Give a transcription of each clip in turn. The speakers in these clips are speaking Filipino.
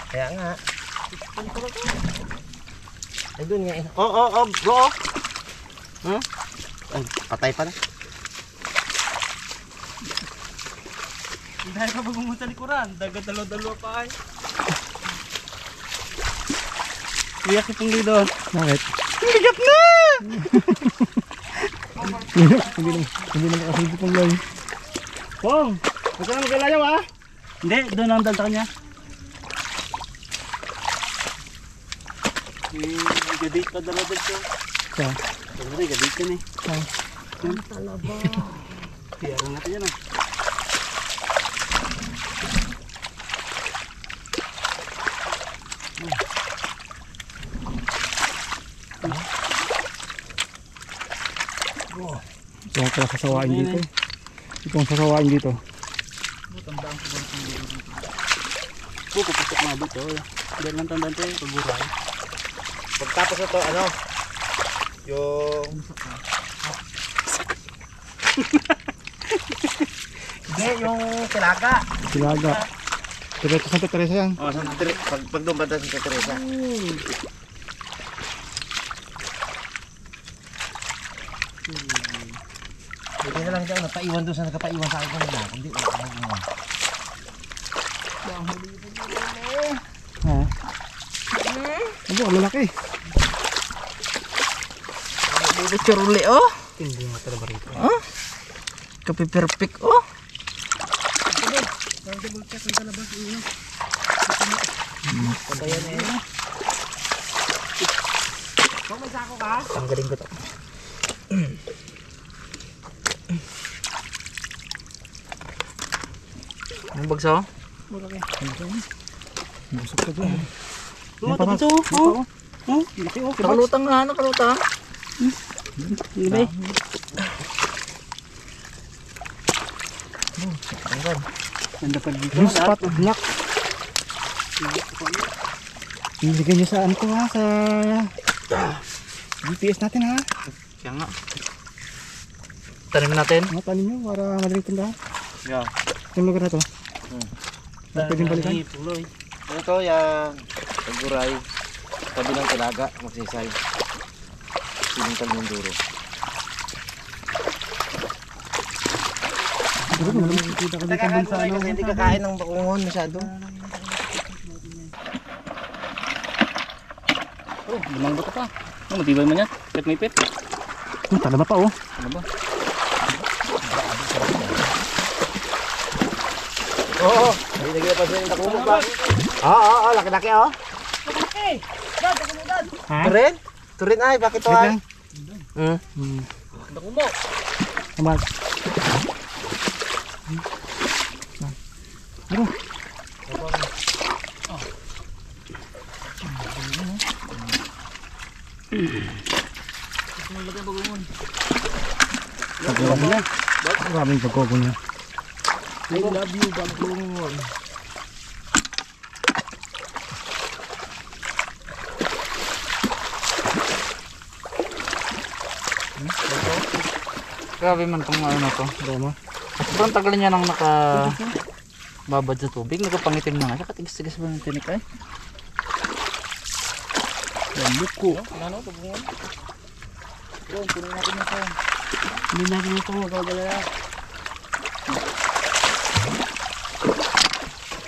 Kaya nga. Ay, doon nga. Oh, bro. Ay, patay pa na. Dahil pa pumunta likuran, dagat dalaw-dalawa pa ay. Biyak itong lido. Bakit? Bigat na! Hindi na makasilbi pang loy. Pong! Huwag ka na magkalayaw ah! Hindi, doon ang dalta kanya. Gadit pa dala dito. Sa? Gadit ka na eh. Sa? Ano talaba? Piyarang natin yan ah. Ito ang pala sasawain dito. Ito ang sasawain dito. Puputok na dito. Dahil lang tandaan tayo, paguray. Pagtapos na to, ano? Yung... Hindi, yung tilaga. Silaga. Diretso Santa Teresa yan. Oh, pag doon banda sa Teresa. Hindi na lang dyan, napaiwan doon sa nagkapaiwan sa akin kanina. Hindi, Ha? Abo, lalaki. Dito churuli oh. hindi nga talaga rito. Oh. Kape perfect oh. Patayan na yun. Kung may sako ka? Tanggalin ko to. Ang bagso? Busog ka dyan. Oh, ito oh. Oh, Laki oh. nakalutang na, nakalutang. Hindi. Ganda pa dito. Blue spot black. Nilagay nyo sa ano ko ha, sa GPS natin ha. Kaya nga. Tanim natin. Ano tanin nyo para madaling tindahan. Yeah. Yung lugar na to. Pwedeng balikan. Tuloy. Ito yung paguray. Tabi ng tilaga, magsisay. Sinintal Minduro. Siguro mo naman kita ko dito dun sa ano. Kasi hindi kakain ng bakungon masyado. Oh, limang buto pa. Oh, matibay man yan. Pit may pit. Talaba pa oh. Ano ba? Oo, hindi naging pa siya yung nakumog ba? Oo, laki-laki oh. Laki! Dad, dad! Ha? Turin? Turin ay, bakit to Wait ay? lang. Nakumo! Amat. Ano? Lagay bagungon. Pagkawan niya. Maraming pagkawan niya. I love you, bagungon. Grabe man itong ano na to. Roma. Sobrang tagal niya nang babad sa tubig. Nagkapangitim na nga siya. Katigas-tigas ba ng tinik ay? Yan, buko. Ano? Tabungan? Yun, punin natin yung sayang. Hindi natin ito magagalala.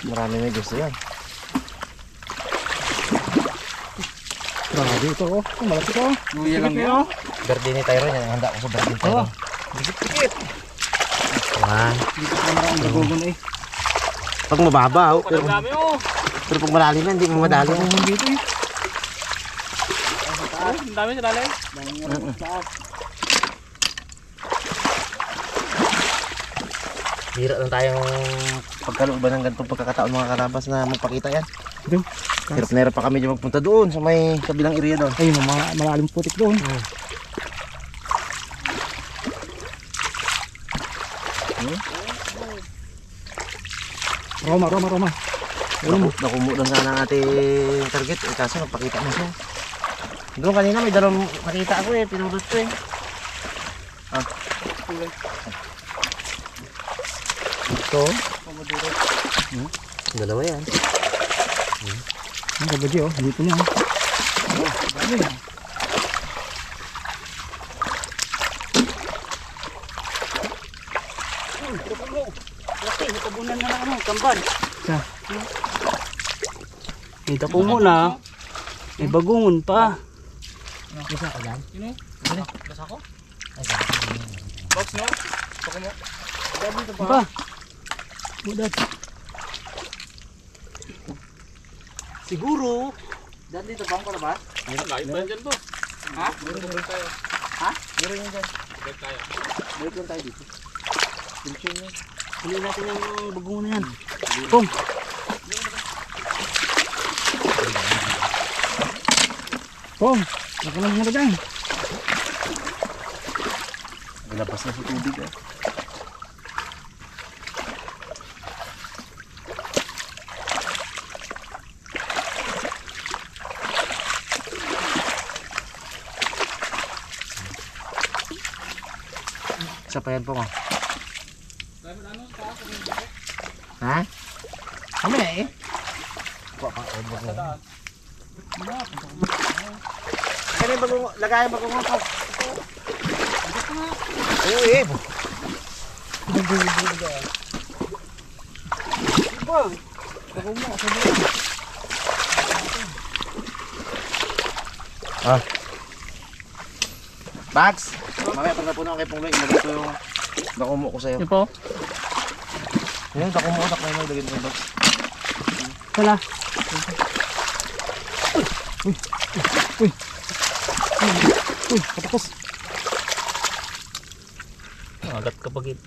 Marami may gusto yan. Grabe ito oh. Malaki ko. Luya lang yun. Berdini Tyron yan, handa ko sa Berdini Tyron. Dikit-dikit. Yan. Dito pa maraming pagkawan eh. Pag mababa, oh, pero, Dami oh. pero pag malalim yan, hindi mo madali. Pagkawan dito eh. Ang dami sa lalay. Hira lang tayong pagkalooban ng ganitong pagkakataon mga karabas na magpakita yan. Doon. Hirap na hirap pa kami dyan magpunta doon sa may kabilang area doon. Ayun, mga malalim putik doon. Roma. Nakumo doon sana ang ating target. Eh, kaso nagpakita na siya. Doon kanina may dalawang nakita ako eh. Pinulot ko eh. Ito. Dalawa yan. Ang kabadyo, oh. Dito niya, oh. Dami na. Laki, nakabunan na lang kamban. Sa. May dako muna. May bagungon pa. Isa ka dyan? Basa ko? Box no? Pako mo. Pa. Mudat. Siguro. Dahil dito bang palabas? Lain pa dyan boss. Ha? Meron tayo. Meron yun dyan. Balik tayo. Balik lang tayo dito. Bilchin yun. Huli natin yung bagungon na yan. Pong. Pong. Nakalang mo na dyan. Nilabas na sa tubig ah. Isa pa yan po mo. Ha? Ano eh? Kaya bago lagay bago mo pa. Oo eh. Ah. Bags. Mamaya pag napuno kay Pungloy, ilagay ko yung dakumo ko sa'yo. Yan po. Yan, dakumo ko takbo mo, ilagay mo yung bags. Wala. Uy, katapos. Agat kapag ito.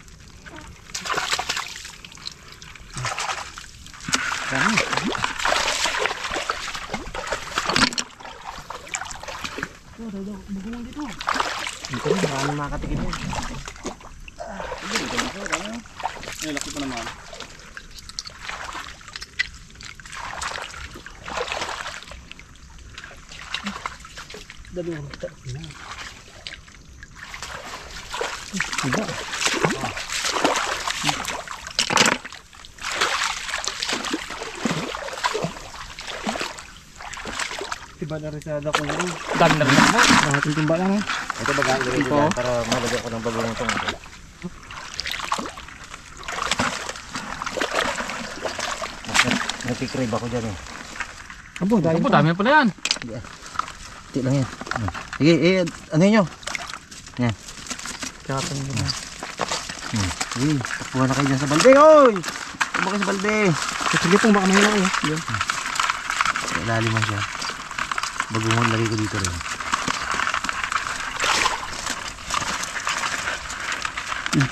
Dito rin, marami makatikin yan. Ay, laki pa naman. Dami ang kita. Diba? Tiba na rin sa dako na rin. Dami na rin ako. Nakating timba lang, ha. Ito baga, ilagay ko Ito. yan para malagyan ko ng bagong itong ito. Nagkikrib ako dyan eh. Abo, dahil Opo, dami pala yan. Hindi lang yan. Sige, ano yun nyo? Katang mo na. Sige, takbuhan na kayo dyan sa balde. Oy! Takbuhan kayo sa balde. Sige pong baka mahina kayo. Yan. Sa ilalim mo siya. Bagungon lagay ko dito rin.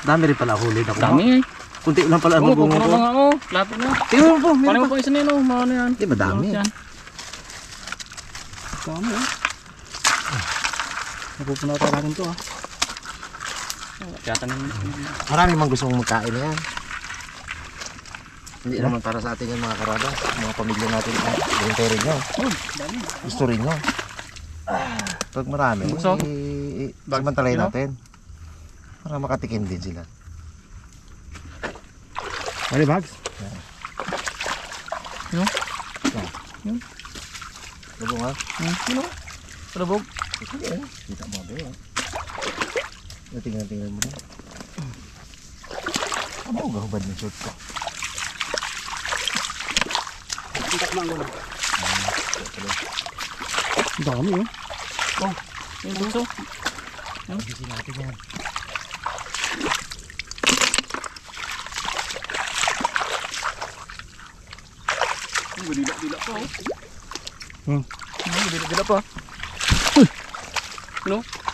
Dami rin pala ako ulit ako. Dami eh. Kunti lang pala ang Oo, bagungon pupuno ko. lang ako. Lapit na. Tingnan mo po, Paano meron mo pa. po isa nino? Ano yan? Di ba dami? Yan. Dami, ha. Napupunaw tayo natin to, ha. Kaya tanin. Marami mang gusto mong magkain na yan. Hindi naman para sa atin yan mga karada. Mga pamilya natin. Ganito rin nyo. Gusto rin nyo. Pag marami, Gusto? samantalayin natin. Para makatikim din sila. Mali bags. Lubong ha? Palabog. Kita mo ba yun? Tingnan mo na. Ano gahubad ng short ko? Dami, oh. Yung puso. Bisin natin yan. Dila pa oh. Dila pa.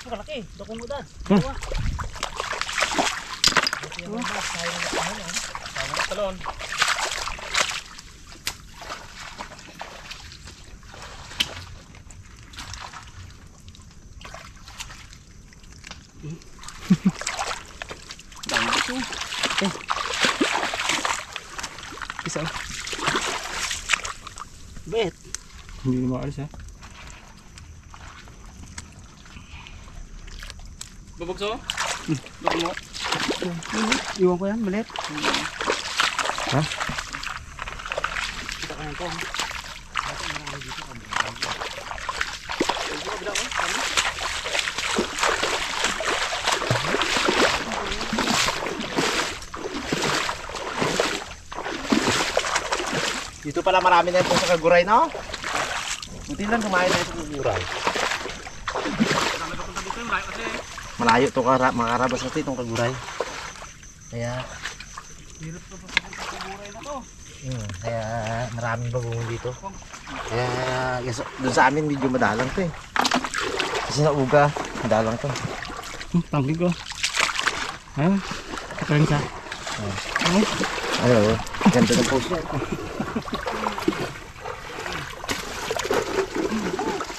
Kalaki. Dako mo dad. Talon. Dami ito. Isa. Bet. Hindi na maalis, ha. Babagso? Laki mo. Iwan ko yan, balit. Kita ka ng kong. Dito pala marami na po sa Kaguray, no? Buti lang kumain na sa Kaguray. Malayo to mga karabas natin itong Kaguray. Kaya Hirap na pa sa Kaguray na to. kaya maraming bagungon dito. Kaya yes, doon sa amin medyo madalang to eh. Kasi sa uga, madalang to. Tangkig ko. Ha? Katarin siya. Ayaw, ganda ng post yan.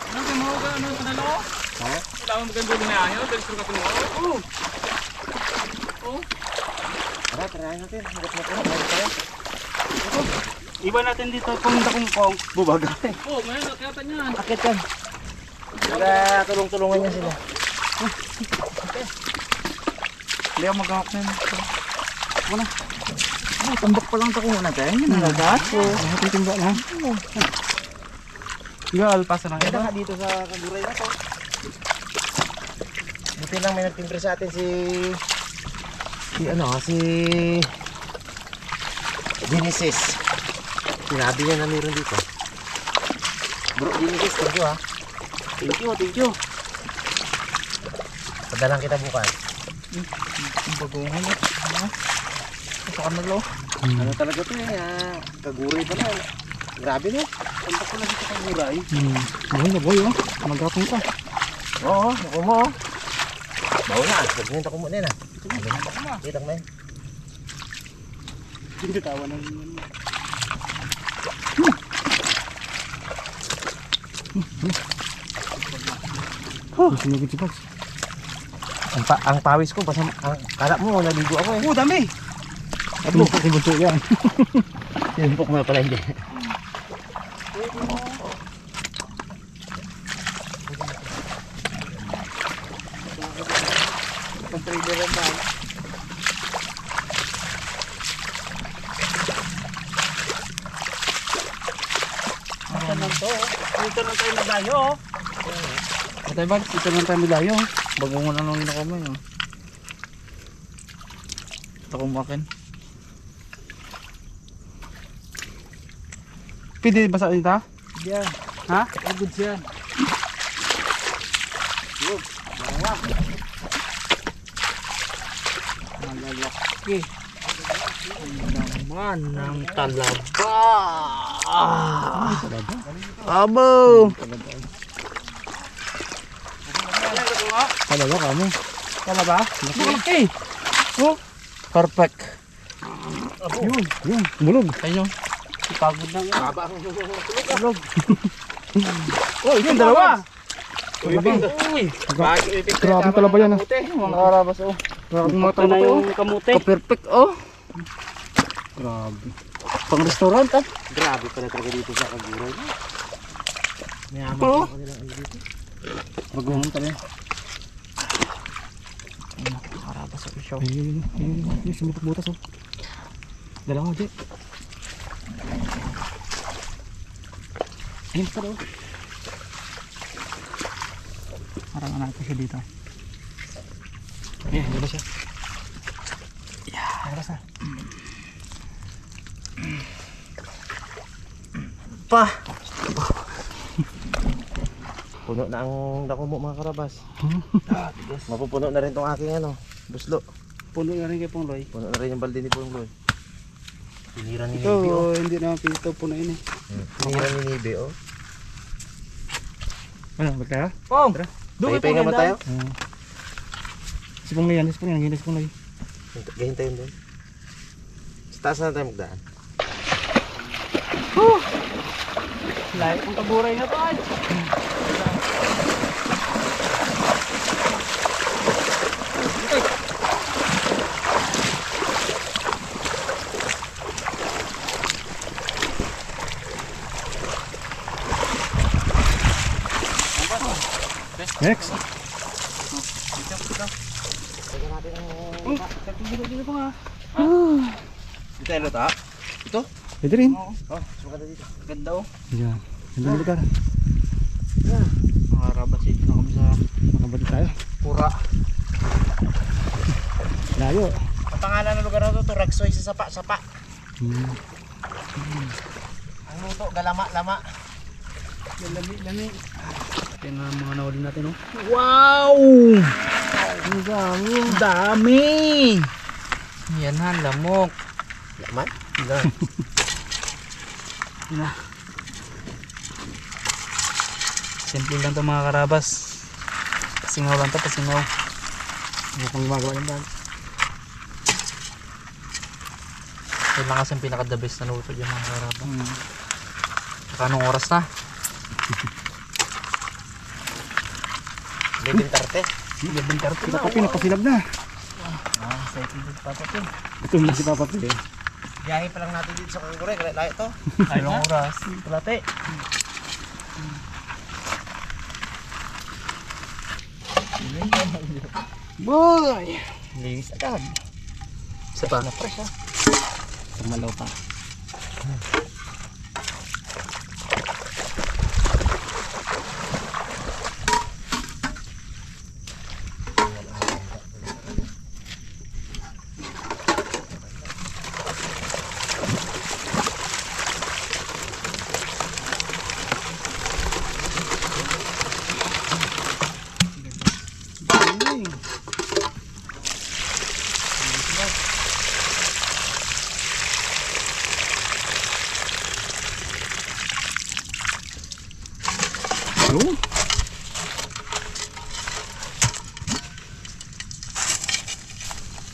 Ano kayo mga ano sa dalo? Ha? Wala akong maganda din na ayaw. Dahil surukat mo. Tara, tarayan natin. Hanggat na po. Hanggat tayo. Iba natin dito kung kong Bubaga. Oo, ngayon nakayatan yan. Akit yan. Kaya tulong-tulungan niya sila. Hindi ako magkakak na yun. Wala. Oh, tambak pa lang takong natin. Yan ang lagat. Titimba na. Yung alpasa lang Ganda ito. ka dito sa Kaguray na to. Buti lang may nagtimbre sa atin si Genesis. Sinabi niya na meron dito. Bro, Genesis, thank you ha. Thank you. Padalang kita bukas. Ang bagungan eh. Gusto ka naglo. Ano talaga to eh, Kaguray pa na. Grabe no. Punta ko na dito sa Kaguray. Boy na boy oh. Magapon ka. Oo, naku mo. Bawa na, sabihin ako muna na. Kita mo yan. Hindi tawa na yun. Sinugod si Pags. Ang pawis ko, basta ang kala mo, naligo ako eh. Dami! At mo kasi bunso yan. Sinumpok mo pala hindi. Pag-trader lang tayo. Ito lang to. Dito lang tayo naglayo. Patay ba? Ito lang tayo milayo. Bagungan na lang ako mo yun. Ito kumakin. Pwede ba sa dito? Yan. Ha? Good yan. Malalaki. Naman ng talaba. Abo! Talaga ka mo. Talaba? Malaki. Oh, perfect. Yun. Mulog. Ayun. Pagod na nga. Haba ang tulog. Oh, yun dalawa. Uy, Grabe talaba yan ah. Nakarabas oh. Grabe mga Ito na talaba to. yung kamuti. Perfect oh. Grabe. Pang restaurant ah. Grabe pala talaga dito sa Kaguray. Mayaman Oo. pa kanilang ano dito. Bagungan kami. Nakarabas ako siya. Ayun. Sumutok-butas oh. Dala mo, Jay. Ayun pa daw. Parang natin siya dito. Eh, dala siya. Aras na. Pa! Puno na ang dako mo mga karabas. Mapupuno na rin tong aking buslo. Puno na rin kay Pongloy. Puno na rin yung balde ni Pongloy. Sinira ni Ito, Nibi oh. hindi naman pito punuin eh. Sinira ni Nibi oh. Ano, ba't kaya? Pong! Pahipahinga mo tayo? Sipong na yan, sipong na yan. Gahintayin doon. Sa taas na tayo magdaan. Lahat ang Kaguray na to ay. Next. Dito pa nga. Dito tayo luta? Ito? Pwede rin. Oh, mas maganda dito. Ganda oh. Yan. Hindi lugar. Mga karabas, dito na kami sa Makabalik tayo. Pura. Layo. Ang pangalan ng lugar na to, Turagsoy sa Sapa. Hmm. Ang luto, galama-lama. lami. Ito na mga nahuli natin, oh. Wow! Ang dami. Dami! Yan ha, lamok. Laman? Simple lang to mga karabas. Pasingaw lang to, pasingaw. Ano pang gumagawa ng bag? Ito lang kasi ang pinaka-the best na luto dyan mga karabas. Saka anong oras na? 11:30. Papa P, napasilab na. Excited pa ito. Gutom na si Papa P. Biyahe pa lang natin dito sa Kangkure. Layo to. Anong oras? Kalate. Boy! Linis agad. Isa pa. Na-fresh ha. Tumalaw pa.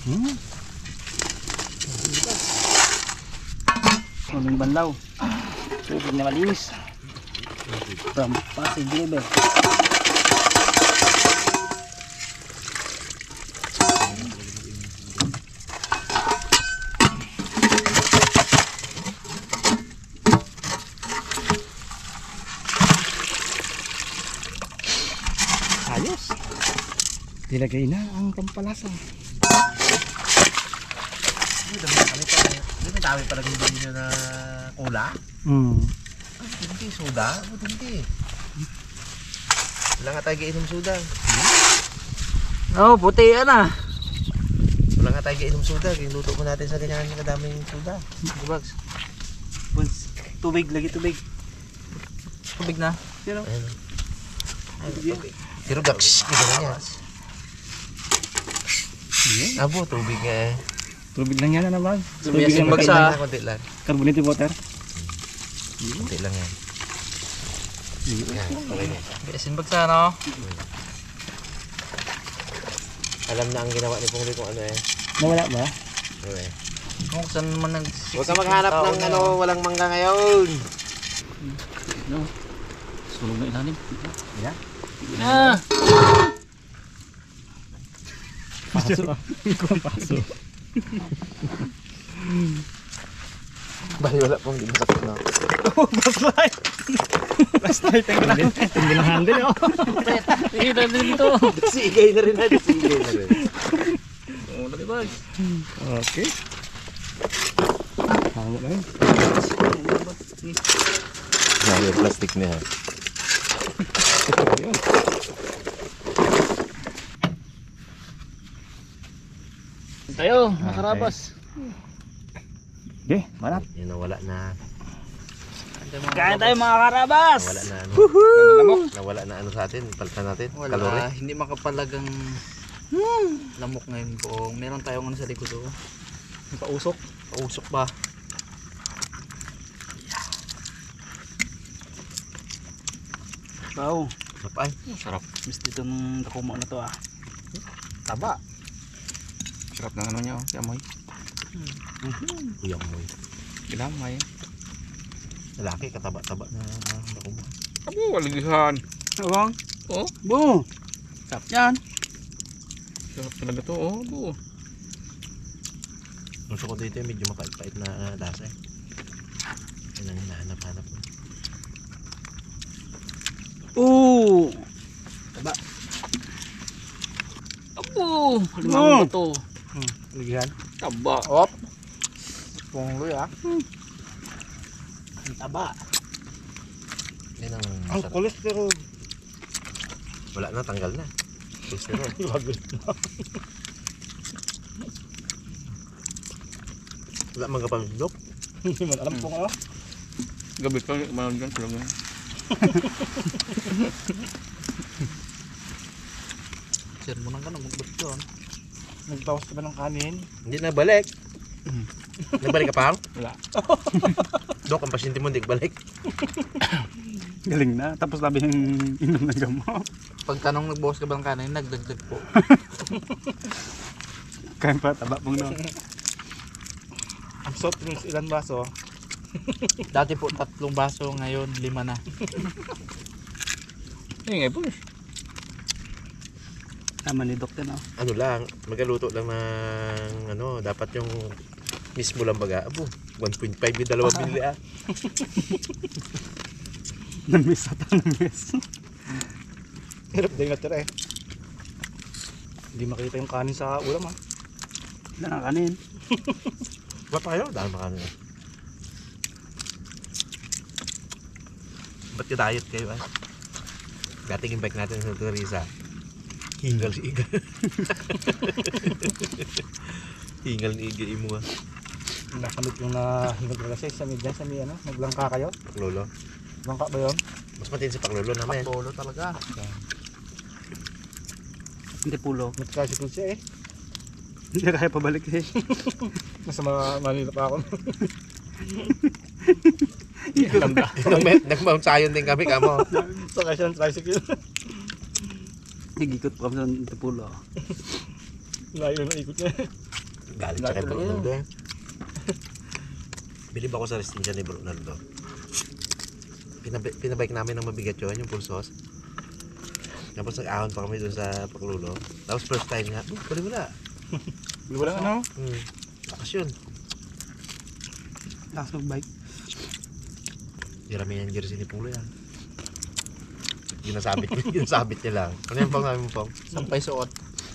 Yun. Kaming banlaw. Tubig na malinis. From Pasig River. Ayos. Dilagay na ang pampalasa. Hindi dami pala yung nyo na kula. Hmm. Hindi, soda. Hindi. Wala nga tayo inom soda. Oh, puti yan ah. Wala nga tayo inom soda. Luto mo natin sa ganyan kadaming soda. Dibags. Tubig, lagi tubig. Tubig na. Ayun. Pero gaks, ito na niya. Abo, tubig nga eh. Tubig lang yan na bag. Tubig yung Konti bagsa. lang, konti lang. Carbonated water. Konti lang yan. Yan, okay na. Biasin bagsa no? Alam na ang ginawa ni Pungli kung ano eh. Nawala ba? Okay. Kung saan naman Huwag ka maghanap ng ano, walang mangga ngayon. Sunog na ilalim. Ah! Paso. Kung paso. Bali wala pong ginasakit na. Hindi na handle oh. Tingnan natin dito. Sigay na rin natin. Sigay na rin. Oh, lagi bag. Okay. Hango na rin. Yan, yung plastic niya. Yun. Tayo, makarabas. Okay, manap. Yan, nawala na. Kaya tayo mga karabas. Nawala na ano. Nawala na ano sa atin. Palitan natin. Wala, Kalori. hindi makapalagang lamok ngayon po. Meron tayong ano sa likod oh. Pausok. Pausok ba? Wow. Ay, Sarap. Miss dito ng takuma na to ah. Taba. Sarap ng ano niya oh. Si amoy. kuyang mo. Gilamay. Lalaki, kataba-taba na ako mo. Abo, waligihan. Abang. Oh, Bo. sarap yan. Sarap talaga to oh. Abo. Gusto ko dito yung medyo mapait-pait na lasa eh. Yan ang hinahanap-hanap mo. Oo. Taba. Abo. Limang ba to? Ligihan? Taba. Op. Pungloy ah. Ang taba. Yan ang Ang masarap. cholesterol. Wala na, tanggal na. Cholesterol. Wala mga kapamilok. Hindi man alam kung ano. Gabi ka, mayroon dyan talaga. Sir mo nang ka na magbot yun. Nagbawas ka ba ng kanin? Hindi na balik. Nagbalik ka pa? Wala. Dok, ang pasyente mo hindi balik. Galing na. Tapos sabi ng inom ng gamot. Pagtanong nagbawas ka ba ng kanin, nagdagdag po. Kain pa, taba pong no. Ang soft drinks, ilan baso? Dati po 3 baso, ngayon 5 na. Ingay po. Tama ni Doktor no. Ano lang, magaluto lang ng ano, dapat yung mismo lang baga. Abo, 1.5 yung 2 binili ah. Namiss ata, namiss. Hirap din natira eh. Hindi makita yung kanin sa ulam ah. Wala na kanin. Ba pa kayo? Dahil makano na. Ba't diet kayo ah? Dating yung bike natin sa Teresa. Hingal si Iga. Hingal ni Iga mo ah. Nakamit yung nahingal talaga siya sa media, sa may ano, naglangka kayo. Paklolo. Langka ba yun? Mas matin si Paklolo naman. Polo talaga. Hindi pulo. Nagkasikul siya eh. Hindi na kaya pabalik eh. Nasa Manila pa ako. Nag-mount sayon din kami kamo. Saka siya ng tricycle. Nagikot pa kami sa pulo. Layo na ikot niya. Galit sa kay Bro Naldo eh. Bilib ako sa restin dyan ni Bro Naldo. Pinabike namin ng mabigat yun, yung pulsos. Tapos nag-ahon pa kami dun sa Paklulo. Tapos first time niya, bali mo na. Walang ano? Lakas yun. Lakas mag-bike. Dirami yan jersey ni Pulo yan. Ginasabit niya lang. Ano yung pang namin mo pang? Sampay suot.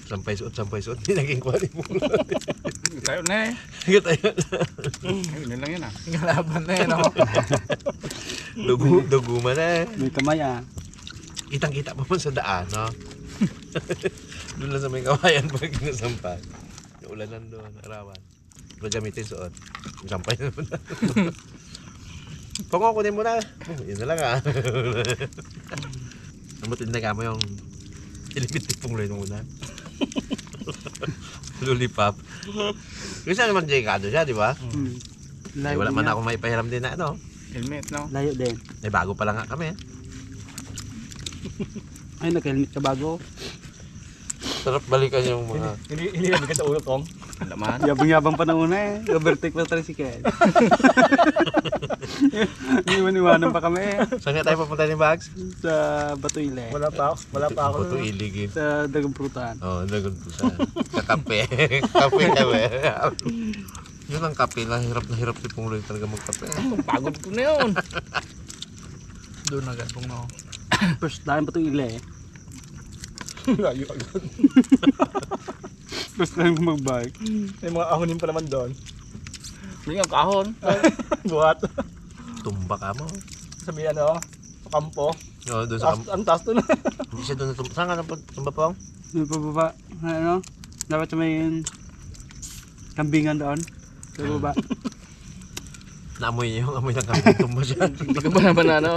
Sampay suot. Hindi naging kwali mo. Tayo na eh. Tayo. Ayun lang yan ah. Ngalaban na yun ako. Duguma na eh. May kamay ah. Kitang-kita pa man sa daan, no? Doon lang sa may kawayan pag nasampay. Yung ulanan doon, arawan. Gagamitin suot. Sampay na naman. Kung ako din mo na. Yun na lang ah. Namutin na ka mo yung ilipit-tipong rin muna. Lulipap. Kasi naman delikado siya, di ba? Layo Wala din man yan. ako may pahiram din na ano. Helmet no? Layo din. May bago pa lang nga kami. Ay, nag-helmet ka bago. Sarap balikan yung mga... Hindi namin ka sa ulo kong. Laman. Yabang-yabang pa na una eh. Overtake pa tricycle. Iwan-iwanan pa kami Saan nga tayo papunta ni Bags? sa Batuile. Wala pa ako. Ito ilig eh. Sa Dagang Prutan. Oo, lagon po sa kape. Kape kami. Yun ang kape. Na hirap si Pungloy talaga magkape. Pagod ko na yun. Doon agad pong no. First time Batuile eh. Layo agad. First time ko mag-bike. May mga ahonin pa naman doon. Hindi nga kahon. Buhat. Tumba ka mo. Sabi ano, sa kampo. Oo, doon sa Ang taas doon. hindi siya doon na tumba. Saan ka na tumba po? May pababa. Ano? Dapat sa may kambingan doon. Sa baba. Naamoy niya yung amoy ng kambing. Tumba siya. Hindi ka ba naman ano?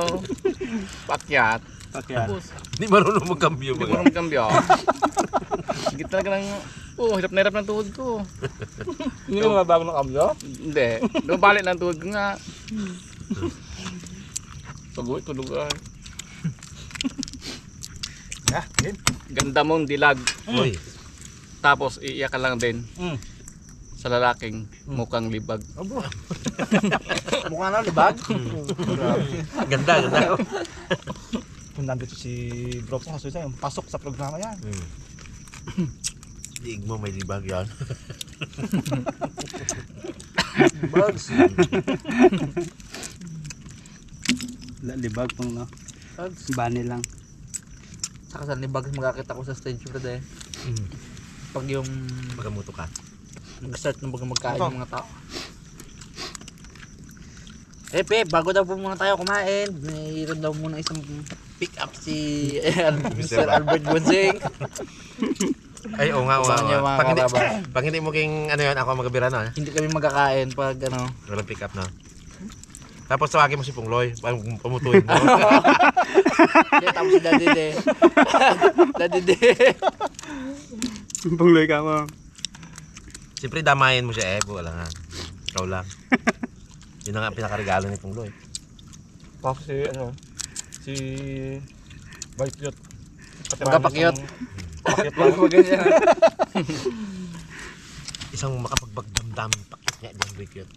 Pakyat. Pakyan. Tapos, Hindi marunong magkambyo. hindi ko naman kambyo. Sige talaga ng... hirap na hirap ng tuhod ko. Hindi mo mga bago ng kamyo? Hindi. Lumabalik ng tuhod ko nga. Pag-uwi, tulugan. Din. Ganda mong dilag. Uy, Tapos iiyak ka lang din Mm. sa lalaking mukhang libag. Abo. Mukha na libag. ganda. Kung nandito si Bro Pong, kasi yung pasok sa programa yan. Diig mo may libag yan. Bugs. Libag pang no. Bugs. Bani lang. Saka sa libag magkakita ko sa stage ko dahil. Pag yung Magamuto ka. mag-start ng baga magkain ng mga tao. Pep, bago daw po muna tayo kumain, mayroon daw muna isang pick up si Mr. Albert Bonseng. Ay, oo nga, oo Abangan niyo, nga. mga karabas. Pag hindi mo king ano yun, ako magabira na. Hindi kami magkakain pag ano. Walang pick up na. Tapos tawagin mo si Pungloy, pamutuin mo. Kaya tapos si Daddy De. Daddy De. Pangloy ka mo. Siyempre damayin mo siya wala nga. Ikaw lang. Yun na nga ang pinakaregalo ni Pungloy. Tapos si Baikyot. Pagkapakyot. Pakyot Wag mo ganyan. Isang makapagbagdamdaming pakit niya dyan, Baikyot.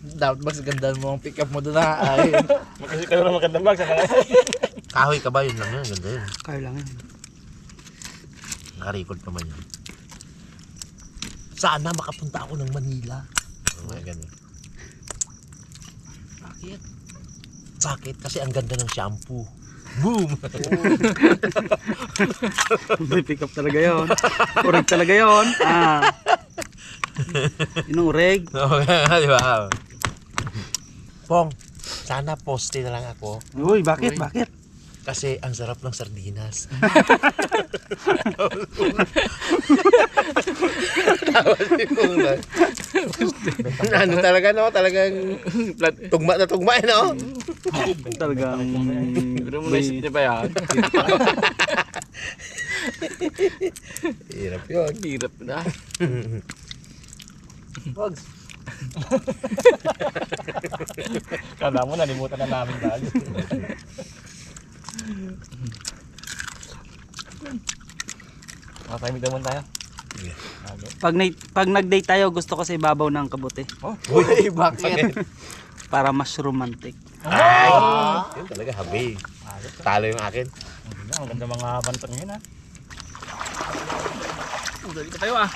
Dapat mas gandaan mo ang pick up mo doon na. Ay. Kasi kayo na magandang bag sa kanila. Kahoy ka ba? Yun lang yun, ganda yun. Kaya lang yan. Naka-record pa man yun. Sana makapunta ako ng Manila. Oh, ganun. Bakit? Sakit kasi ang ganda ng shampoo. Boom! May pick up talaga yun. Ureg talaga yun. Yun ang ureg. Di ba? Pong, sana poste na lang ako Uy, bakit? Bakit? kasi ang sarap ng sardinas. Tawa si Pungloy. Ano talaga no? Talagang tugma na tugma no? Talagang Pero mo naisip niya ba yan? Hirap yun. Hirap na. Huwag. Kala mo nalimutan na namin dahil. Makatahimik naman tayo. pag nag-date tayo, gusto ko sa ibabaw ng kabuti Uy, bakit? para mas romantic. Ay! Yun talaga, habi. Talo yung akin. Ang ganda mga bantan ngayon ha. Dali ka tayo ah.